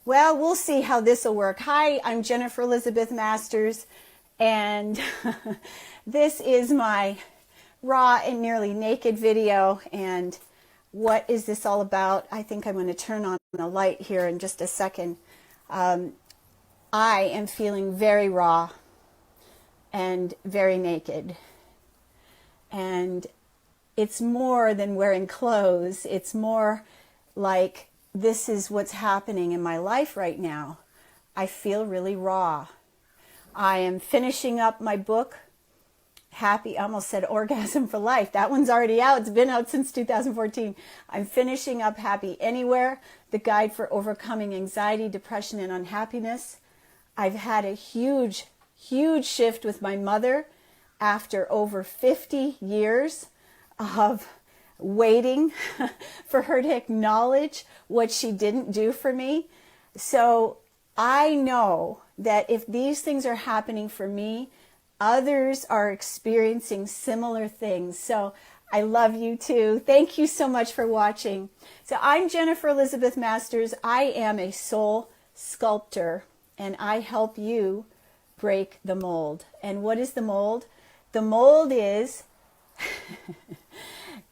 Well, we'll see how this will work. Hi, I'm Jennifer Elizabeth Masters, and this is my raw and nearly naked video. And what is this all about? I think I'm going to turn on the light here in just a second. I am feeling very raw and very naked. And it's more than wearing clothes. It's more like this is what's happening in my life right now. I feel really raw. I am finishing up my book, Happy, I almost said Orgasm for Life. That one's already out. It's been out since 2014. I'm finishing up Happy Anywhere, the guide for overcoming anxiety, depression, and unhappiness. I've had a huge, huge shift with my mother after over 50 years of waiting for her to acknowledge what she didn't do for me. So I know that if these things are happening for me, others are experiencing similar things. So I love you too. Thank you so much for watching. So I'm Jennifer Elizabeth Masters. I am a soul sculptor, and I help you break the mold. And what is the mold? The mold is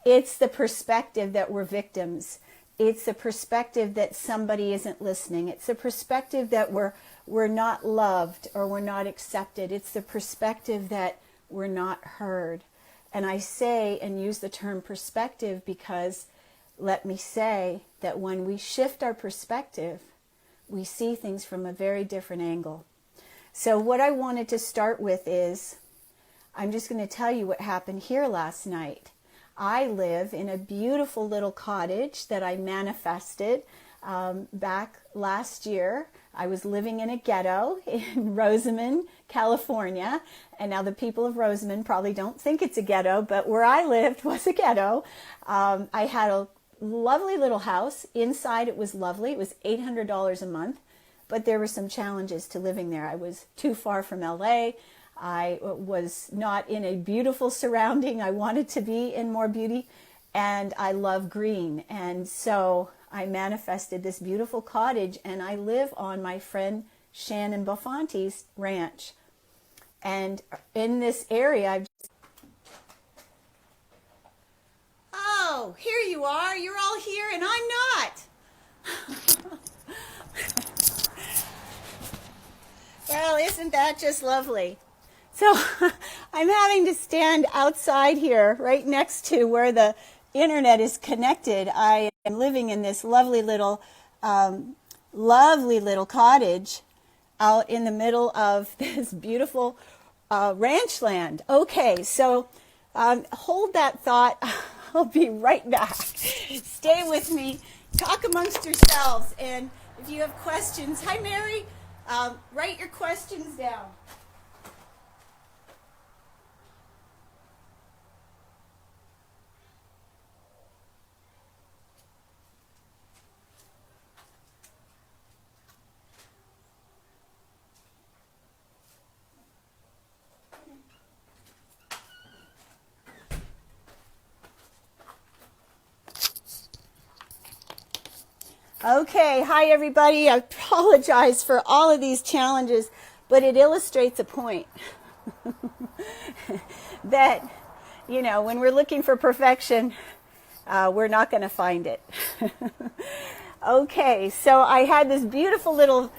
it's the perspective that we're victims. It's the perspective that somebody isn't listening. It's the perspective that we're not loved or we're not accepted. It's the perspective that we're not heard. And I say and use the term perspective because let me say that when we shift our perspective, we see things from a very different angle. So what I wanted to start with is, I'm just going to tell you what happened here last night. I live in a beautiful little cottage that I manifested back last year. I was living in a ghetto in Rosamond, California, and now the people of Rosamond probably don't think it's a ghetto, but where I lived was a ghetto. I had a lovely little house. Inside it was lovely. It was $800 a month, but there were some challenges to living there. I was too far from LA. I was not in a beautiful surrounding. I wanted to be in more beauty, and I love green. And so I manifested this beautiful cottage, and I live on my friend Shannon Bofante's ranch. And in this area, oh, here you are. You're all here, and I'm not. Well, isn't that just lovely? So I'm having to stand outside here right next to where the internet is connected. I am living in this lovely little cottage out in the middle of this beautiful ranch land. Okay, so hold that thought. I'll be right back. Stay with me. Talk amongst yourselves. And if you have questions, hi Mary, write your questions down. Okay, hi everybody. I apologize for all of these challenges, but it illustrates a point that, you know, when we're looking for perfection, we're not going to find it. Okay, so I had this beautiful little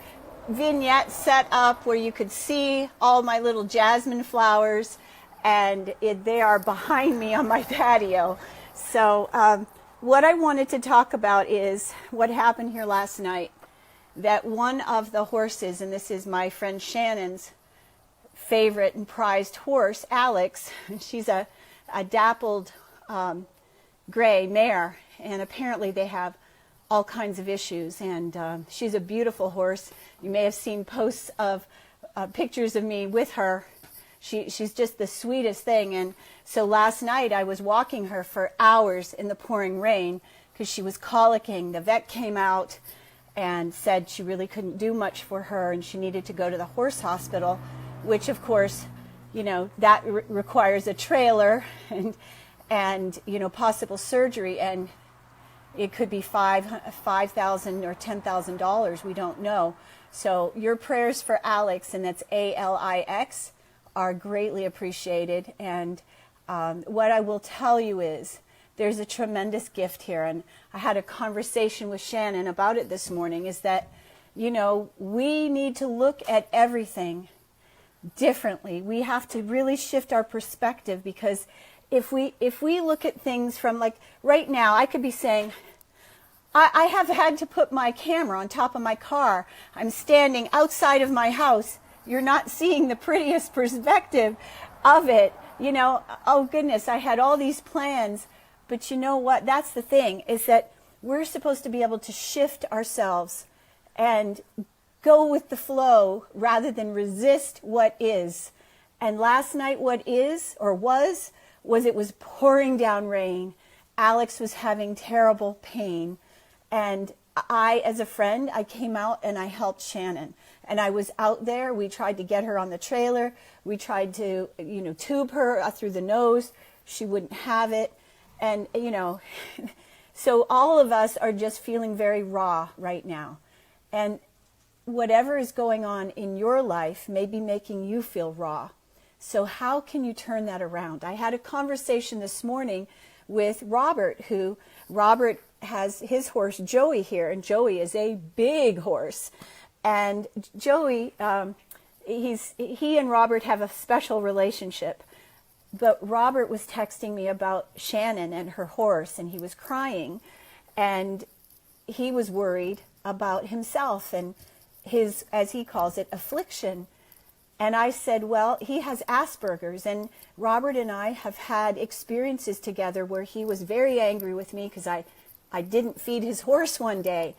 vignette set up where you could see all my little jasmine flowers, and they are behind me on my patio. So what I wanted to talk about is what happened here last night, that one of the horses, and this is my friend Shannon's favorite and prized horse, Alex. She's a dappled gray mare, and apparently they have all kinds of issues, and she's a beautiful horse. You may have seen posts of pictures of me with her. She's just the sweetest thing. And so last night I was walking her for hours in the pouring rain because she was colicking. The vet came out and said she really couldn't do much for her and she needed to go to the horse hospital, which of course, you know, that requires a trailer and you know, possible surgery. And It could be $5,000 or $10,000. We don't know. So your prayers for Alex, and that's ALIX, are greatly appreciated. And what I will tell you is there's a tremendous gift here. And I had a conversation with Shannon about it this morning, is that, you know, we need to look at everything differently. We have to really shift our perspective, because if we look at things from, like, right now, I could be saying, I have had to put my camera on top of my car. I'm standing outside of my house. You're not seeing the prettiest perspective of it. You know, oh goodness, I had all these plans. But you know what? That's the thing, is that we're supposed to be able to shift ourselves and go with the flow rather than resist what is. And last night, what is or was it was pouring down rain. Alex was having terrible pain. And I, as a friend, I came out and I helped Shannon. And I was out there. We tried to get her on the trailer. We tried to, you know, tube her through the nose. She wouldn't have it. And, you know, so all of us are just feeling very raw right now. And whatever is going on in your life may be making you feel raw. So how can you turn that around? I had a conversation this morning with Robert, Robert has his horse Joey here, and Joey is a big horse. And Joey, he and Robert have a special relationship. But Robert was texting me about Shannon and her horse, and he was crying, and he was worried about himself and his, as he calls it, affliction. And I said, well, he has Asperger's, and Robert and I have had experiences together where he was very angry with me because I didn't feed his horse one day.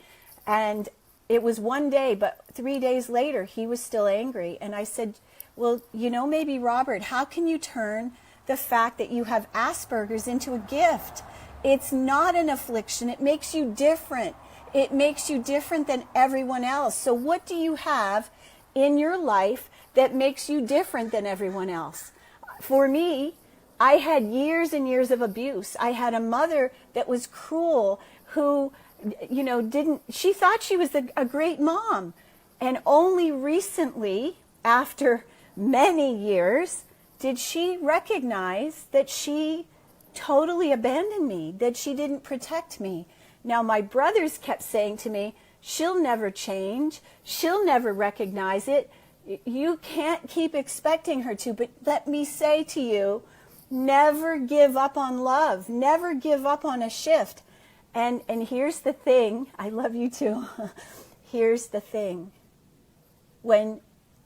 And it was one day, but 3 days later, he was still angry. And I said, well, you know, maybe Robert, how can you turn the fact that you have Asperger's into a gift? It's not an affliction. It makes you different. It makes you different than everyone else. So what do you have in your life that makes you different than everyone else? For me, I had years and years of abuse. I had a mother that was cruel, who, you know, she thought she was a great mom. And only recently, after many years, did she recognize that she totally abandoned me, that she didn't protect me. Now, my brothers kept saying to me, she'll never change, she'll never recognize it, you can't keep expecting her to. But let me say to you, never give up on love, never give up on a shift. And here's the thing, I love you too. Here's the thing. When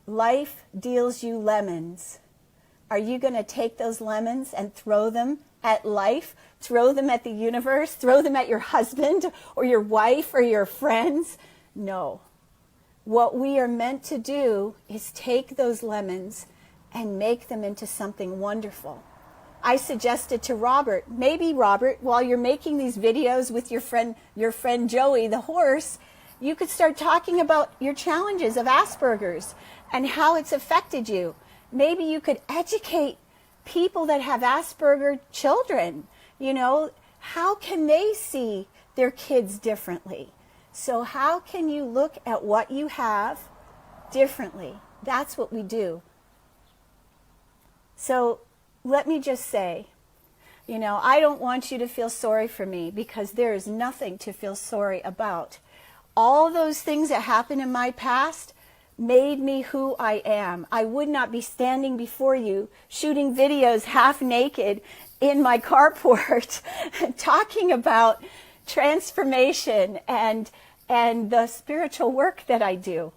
life deals you lemons, are you going to take those lemons and throw them at life, throw them at the universe, throw them at your husband or your wife or your friends? No. What we are meant to do is take those lemons and make them into something wonderful. I suggested to Robert, maybe Robert, while you're making these videos with your friend Joey, the horse, you could start talking about your challenges of Asperger's and how it's affected you. Maybe you could educate people that have Asperger children. You know, how can they see their kids differently? So how can you look at what you have differently? That's what we do. So let me just say, you know, I don't want you to feel sorry for me, because there is nothing to feel sorry about. All those things that happened in my past made me who I am. I would not be standing before you shooting videos half naked in my carport talking about transformation and the spiritual work that I do.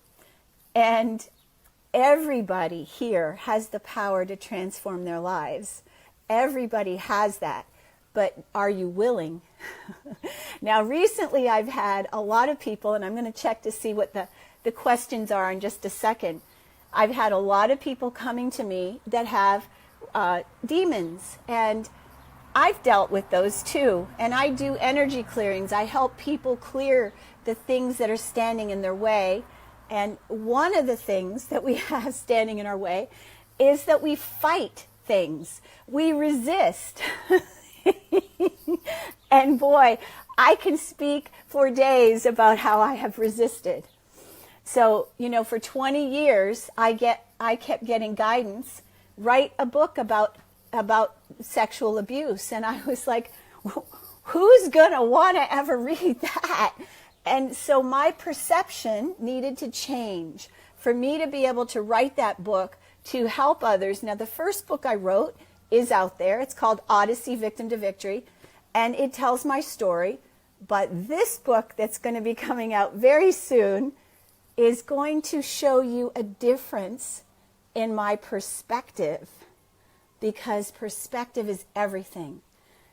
And everybody here has the power to transform their lives. Everybody has that. But are you willing? Now, recently I've had a lot of people, and I'm going to check to see what the questions are in just a second. I've had a lot of people coming to me that have demons, and I've dealt with those too. And I do energy clearings. I help people clear the things that are standing in their way. And one of the things that we have standing in our way is that we fight things. We resist. And boy, I can speak for days about how I have resisted. So, for 20 years, I kept getting guidance, write a book about sexual abuse. And I was like, who's going to want to ever read that? And so my perception needed to change for me to be able to write that book to help others. Now, the first book I wrote is out there. It's called Odyssey, Victim to Victory, and it tells my story. But this book that's going to be coming out very soon is going to show you a difference in my perspective, because perspective is everything.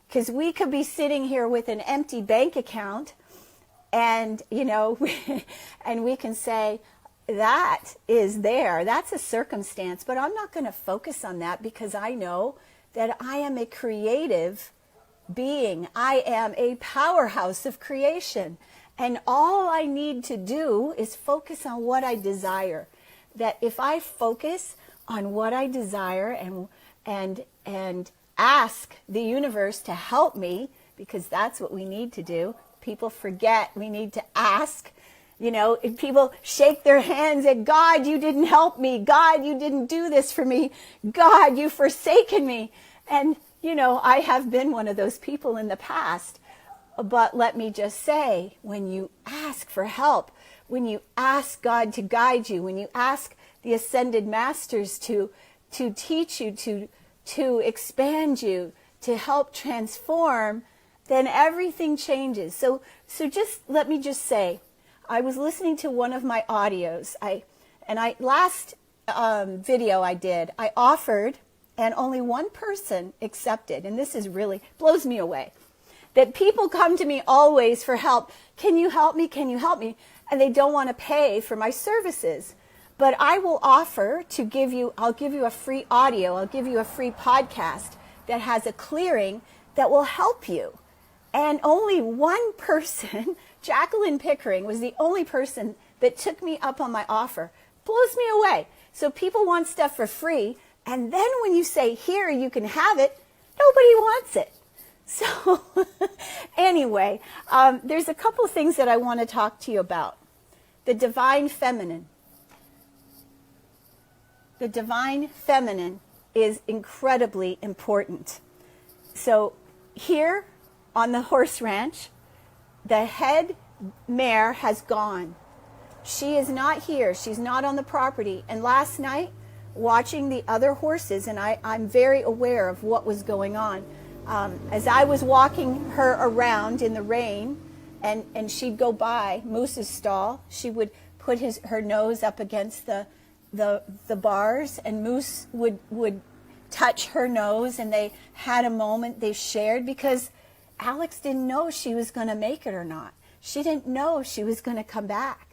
Because we could be sitting here with an empty bank account and, and we can say, that is there. That's a circumstance. But I'm not going to focus on that, because I know that I am a creative being. I am a powerhouse of creation. And all I need to do is focus on what I desire. That if I focus on what I desire and ask the universe to help me, because that's what we need to do. People forget we need to ask. If people shake their hands at God, you didn't help me. God, you didn't do this for me. God, you've forsaken me. And, I have been one of those people in the past. But let me just say, when you ask for help, when you ask God to guide you, when you ask the ascended masters to teach you, to expand you, to help transform, then everything changes. So just let me just say, I was listening to one of my audios. Last video I did, I offered, and only one person accepted. And this is really blows me away. That people come to me always for help. Can you help me? Can you help me? And they don't want to pay for my services. But I will offer to I'll give you a free audio. I'll give you a free podcast that has a clearing that will help you. And only one person, Jacqueline Pickering, was the only person that took me up on my offer. Blows me away. So people want stuff for free. And then when you say, here, you can have it, nobody wants it. So anyway, there's a couple of things that I want to talk to you about. The divine feminine. The divine feminine is incredibly important. So here on the horse ranch, the head mare has gone. She is not here. She's not on the property. And last night, watching the other horses, and I'm very aware of what was going on. As I was walking her around in the rain, and she'd go by Moose's stall, she would put her nose up against the bars, and Moose would touch her nose, and they had a moment they shared, because Alex didn't know if she was going to make it or not. She didn't know if she was going to come back.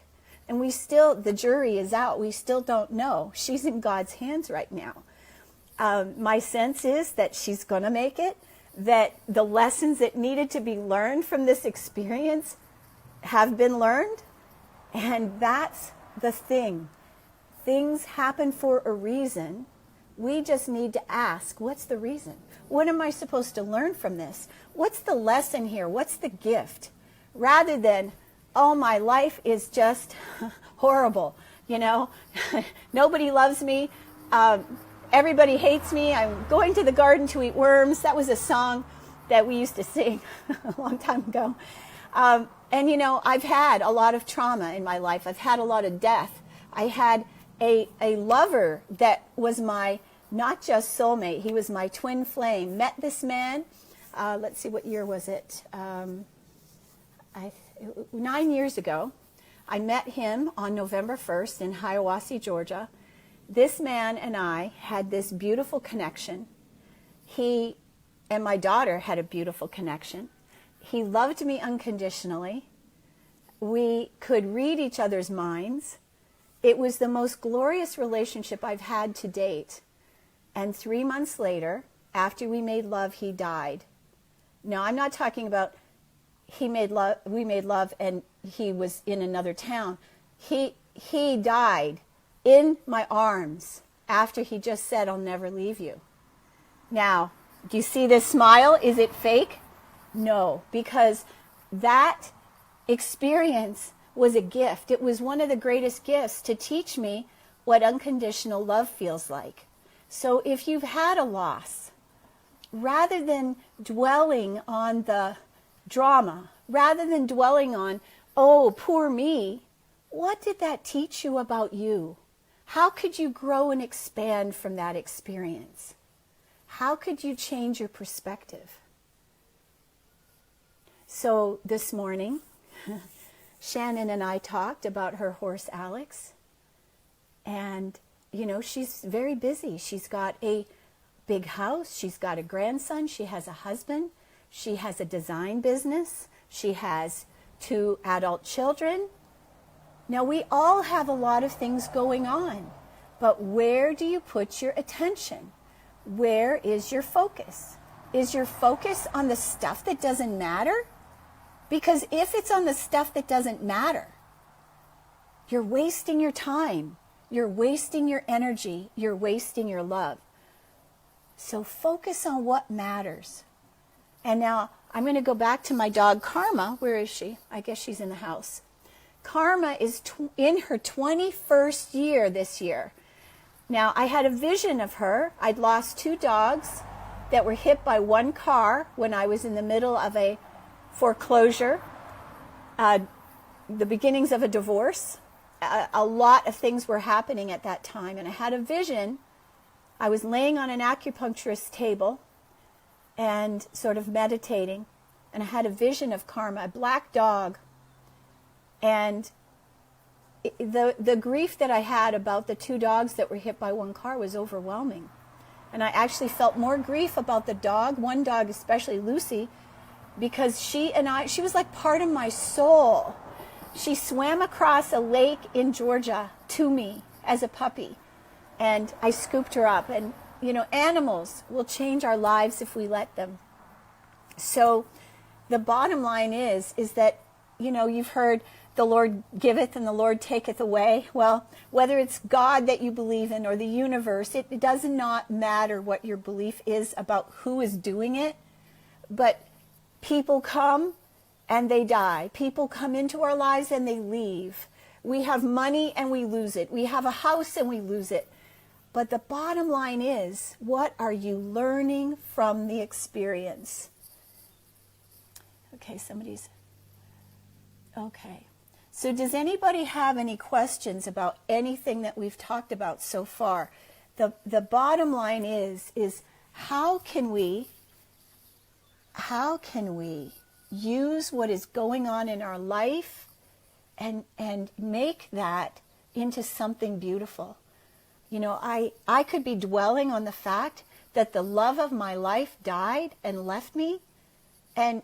And the jury is out. We still don't know. She's in God's hands right now. My sense is that she's going to make it, that the lessons that needed to be learned from this experience have been learned. And that's the thing. Things happen for a reason. We just need to ask, what's the reason? What am I supposed to learn from this? What's the lesson here? What's the gift? Rather than, oh, my life is just horrible. Nobody loves me. Everybody hates me. I'm going to the garden to eat worms. That was a song that we used to sing a long time ago. And, I've had a lot of trauma in my life. I've had a lot of death. I had a lover that was my not just soulmate. He was my twin flame. Met this man. Let's see, what year was it? 9 years ago. I met him on November 1st in Hiawassee, Georgia. This man and I had this beautiful connection. He and my daughter had a beautiful connection. He loved me unconditionally. We could read each other's minds. It was the most glorious relationship I've had to date. And 3 months later, after we made love, he died. Now, I'm not talking about we made love and he was in another town. He died in my arms after he just said, I'll never leave you. Now, do you see this smile? Is it fake? No, because that experience was a gift. It was one of the greatest gifts to teach me what unconditional love feels like. So if you've had a loss, rather than dwelling on the drama, rather than dwelling on, oh, poor me, what did that teach you about you? How could you grow and expand from that experience? How could you change your perspective? So this morning, Shannon and I talked about her horse, Alex. And, you know, she's very busy. She's got a big house. She's got a grandson. She has a husband. She has a design business. She has 2 adult children. Now, we all have a lot of things going on. But where do you put your attention? Where is your focus? Is your focus on the stuff that doesn't matter? Because if it's on the stuff that doesn't matter, you're wasting your time. You're wasting your energy. You're wasting your love. So focus on what matters. And now I'm going to go back to my dog, Karma. Where is she? I guess she's in the house. Karma is in her 21st year this year. Now, I had a vision of her. I'd lost 2 dogs that were hit by 1 car when I was in the middle of a foreclosure, the beginnings of a divorce. A lot of things were happening at that time, and I had a vision. I was laying on an acupuncturist table and sort of meditating, and I had a vision of Karma, a black dog. And the grief that I had about the 2 dogs that were hit by 1 car was overwhelming. And I actually felt more grief about the dog, 1 dog especially, Lucy, because she was like part of my soul. She swam across a lake in Georgia to me as a puppy, and I scooped her up. And, you know, animals will change our lives if we let them. So the bottom line is that, you know, you've heard the Lord giveth and the Lord taketh away. Well, whether it's God that you believe in or the universe, it does not matter what your belief is about who is doing it, but people come and they die. People come into our lives and they leave. We have money and we lose it. We have a house and we lose it. But the bottom line is, what are you learning from the experience? Okay, okay. So does anybody have any questions about anything that we've talked about so far? The bottom line is how can we use what is going on in our life and make that into something beautiful? You know, I could be dwelling on the fact that the love of my life died and left me, and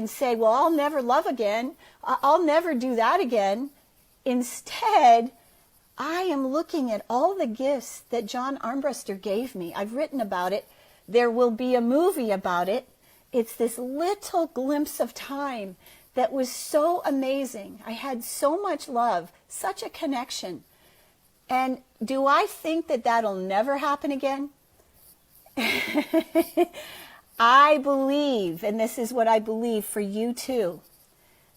say, well, I'll never love again. I'll never do that again. Instead, I am looking at all the gifts that John Armbruster gave me. I've written about it. There will be a movie about it. It's this little glimpse of time that was so amazing. I had so much love, such a connection. And do I think that that'll never happen again? I believe, and this is what I believe for you too,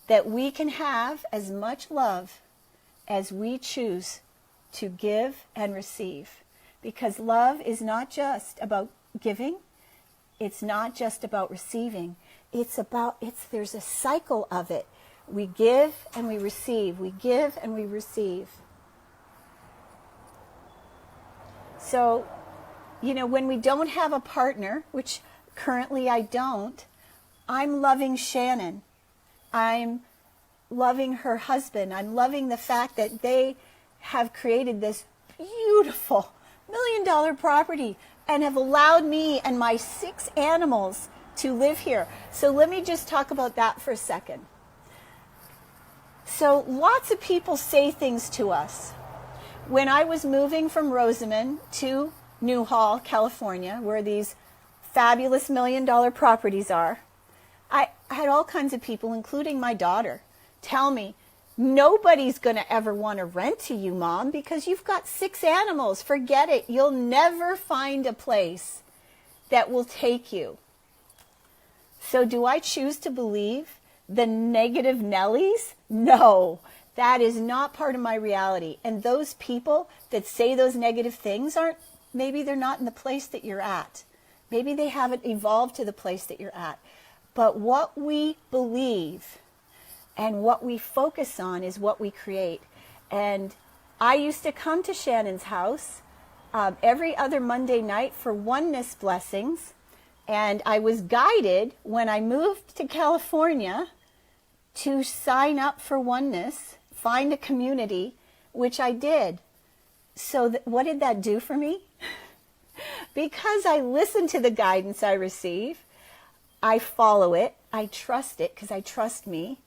that we can have as much love as we choose to give and receive. Because love is not just about giving. It's not just about receiving. There's a cycle of it. We give and we receive. We give and we receive. So, you know, when we don't have a partner, which currently I don't, I'm loving Shannon. I'm loving her husband. I'm loving the fact that they have created this beautiful $1 million property and have allowed me and my 6 animals to live here. So let me just talk about that for a second. So lots of people say things to us. When I was moving from Rosamond to Newhall, California, where these fabulous $1 million properties are, I had all kinds of people, including my daughter, tell me, nobody's going to ever want to rent to you, Mom, because you've got 6 animals. Forget it. You'll never find a place that will take you. So do I choose to believe the negative Nellies? No, that is not part of my reality. And those people that say those negative things maybe they're not in the place that you're at. Maybe they haven't evolved to the place that you're at. But what we believe and what we focus on is what we create. And I used to come to Shannon's house every other Monday night for oneness blessings. And I was guided when I moved to California to sign up for oneness, find a community, which I did. So what did that do for me? Because I listen to the guidance I receive, I follow it, I trust it because I trust me.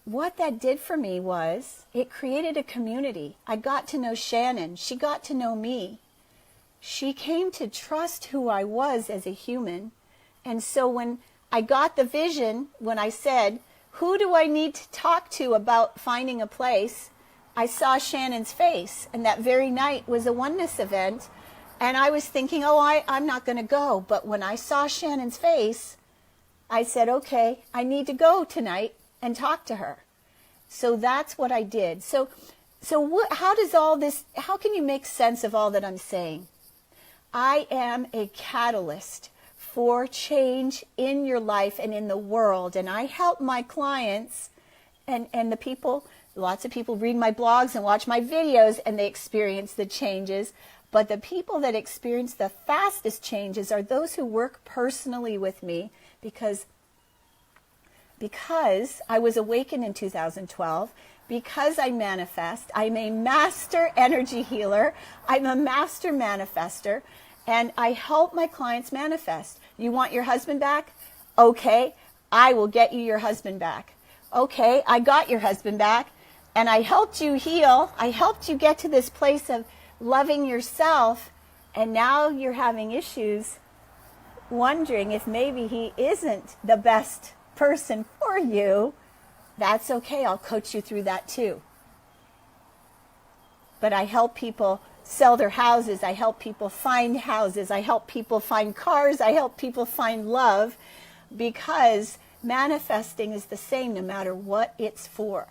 What that did for me was it created a community. I got to know Shannon. She got to know me. She came to trust who I was as a human. And so when I got the vision, when I said, who do I need to talk to about finding a place? I saw Shannon's face. And that very night was a oneness event. And I was thinking, I'm not going to go. But when I saw Shannon's face, I said, okay, I need to go tonight and talk to her. So that's what I did. So how does all this, how can you make sense of all that I'm saying? I am a catalyst for change in your life and in the world. And I help my clients and the people, lots of people read my blogs and watch my videos and they experience the changes. But the people that experience the fastest changes are those who work personally with me because I was awakened in 2012, because I manifest. I'm a master energy healer. I'm a master manifester, and I help my clients manifest. You want your husband back? Okay, I will get you your husband back. Okay, I got your husband back, and I helped you heal. I helped you get to this place of loving yourself, and now you're having issues wondering if maybe he isn't the best person for you. That's okay. I'll coach you through that too. But I help people sell their houses. I help people find houses. I help people find cars. I help people find love, because manifesting is the same no matter what it's for.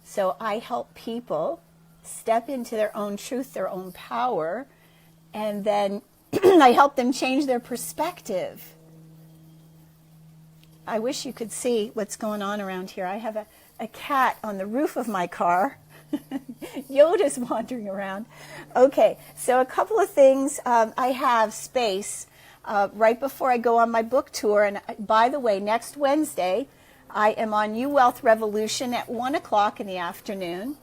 So I help people step into their own truth, their own power, and then I help them change their perspective. I wish you could see what's going on around here. I have a cat on the roof of my car. Yoda's wandering around. Okay, so a couple of things. I have space right before I go on my book tour. And by the way, next Wednesday, I am on You Wealth Revolution at 1 o'clock in the afternoon.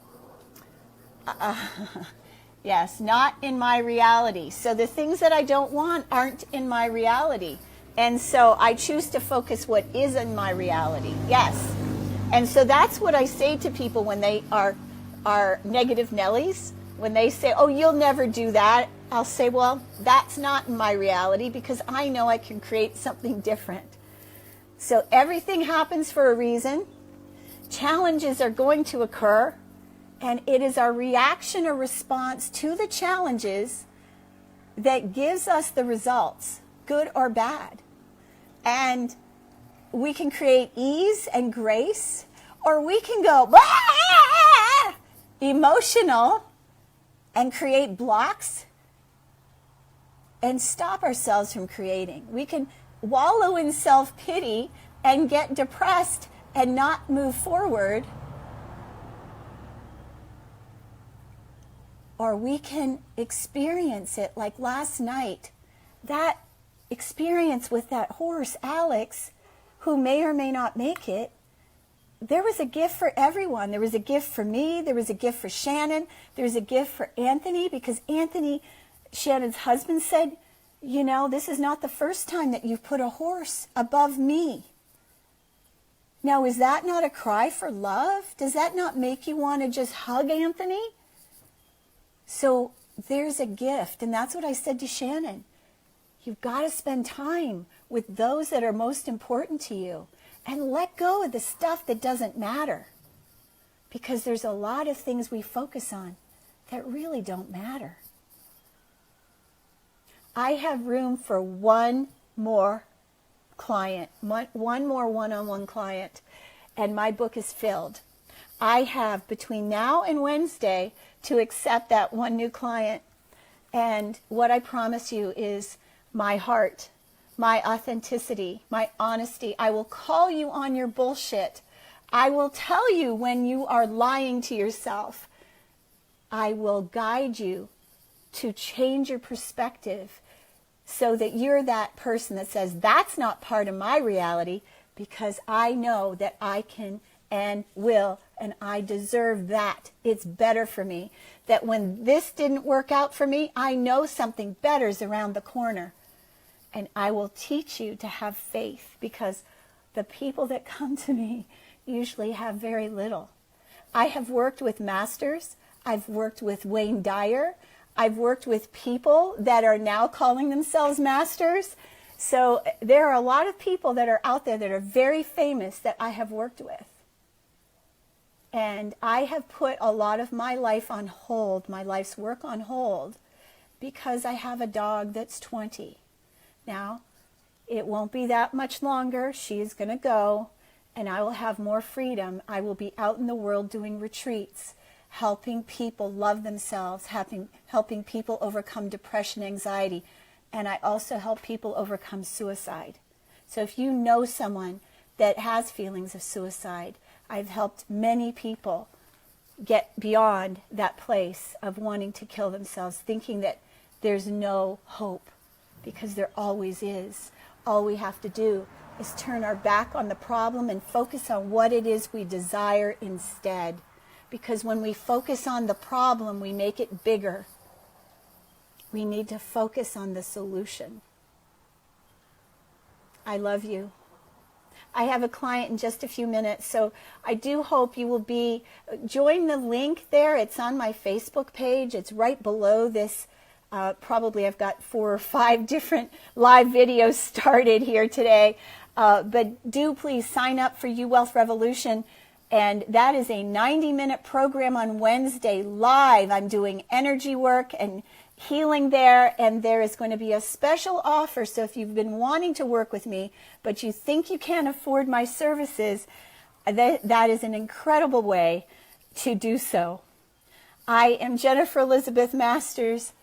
Yes, not in my reality. So the things that I don't want aren't in my reality. And so I choose to focus what is in my reality. Yes. And so that's what I say to people when they are negative Nellies. When they say, oh, you'll never do that. I'll say, well, that's not in my reality, because I know I can create something different. So everything happens for a reason. Challenges are going to occur. And it is our reaction or response to the challenges that gives us the results, good or bad. And we can create ease and grace, or we can go emotional and create blocks and stop ourselves from creating. We can wallow in self-pity and get depressed and not move forward. Or we can experience it like last night. That experience with that horse, Alex, who may or may not make it, there was a gift for everyone. There was a gift for me. There was a gift for Shannon. There was a gift for Anthony, because Anthony, Shannon's husband, said, you know, this is not the first time that you've put a horse above me. Now, is that not a cry for love? Does that not make you want to just hug Anthony? So there's a gift, and that's what I said to Shannon. You've got to spend time with those that are most important to you and let go of the stuff that doesn't matter, because there's a lot of things we focus on that really don't matter. I have room for one more client, one more one-on-one client, and my book is filled. I have between now and Wednesday to accept that one new client. And what I promise you is my heart, my authenticity, my honesty. I will call you on your bullshit. I will tell you when you are lying to yourself. I will guide you to change your perspective so that you're that person that says, that's not part of my reality, because I know that I can and will, and I deserve that. It's better for me. That when this didn't work out for me, I know something better is around the corner. And I will teach you to have faith, because the people that come to me usually have very little. I have worked with masters. I've worked with Wayne Dyer. I've worked with people that are now calling themselves masters. So there are a lot of people that are out there that are very famous that I have worked with. And I have put a lot of my life on hold, my life's work on hold, because I have a dog that's 20. Now, it won't be that much longer. She is going to go, and I will have more freedom. I will be out in the world doing retreats, helping people love themselves, helping people overcome depression, anxiety, and I also help people overcome suicide. So if you know someone that has feelings of suicide, I've helped many people get beyond that place of wanting to kill themselves, thinking that there's no hope, because there always is. All we have to do is turn our back on the problem and focus on what it is we desire instead. Because when we focus on the problem, we make it bigger. We need to focus on the solution. I love you. I have a client in just a few minutes, so I do hope you will join the link there. It's on my Facebook page. It's right below this. Probably I've got 4 or 5 different live videos started here today. But do please sign up for You Wealth Revolution. And that is a 90-minute program on Wednesday live. I'm doing energy work and healing there, and there is going to be a special offer. So if you've been wanting to work with me, but you think you can't afford my services, that is an incredible way to do so. I am Jennifer Elizabeth Masters.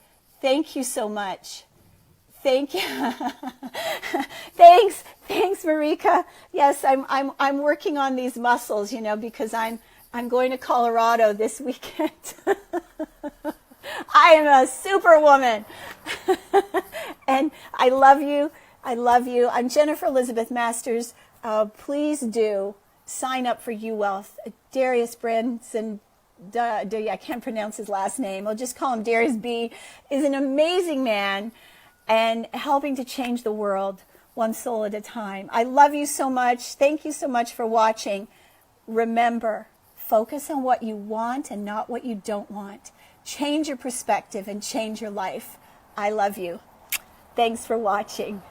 Thank you so much. Thank you. Thanks, Marika. Yes, I'm working on these muscles, because I'm going to Colorado this weekend. I am a superwoman. And I love you. I love you. I'm Jennifer Elizabeth Masters. Please do sign up for You Wealth. Darius Branson, I can't pronounce his last name. I'll just call him Darius B. is an amazing man and helping to change the world one soul at a time. I love you so much. Thank you so much for watching. Remember, focus on what you want and not what you don't want. Change your perspective and change your life. I love you. Thanks for watching.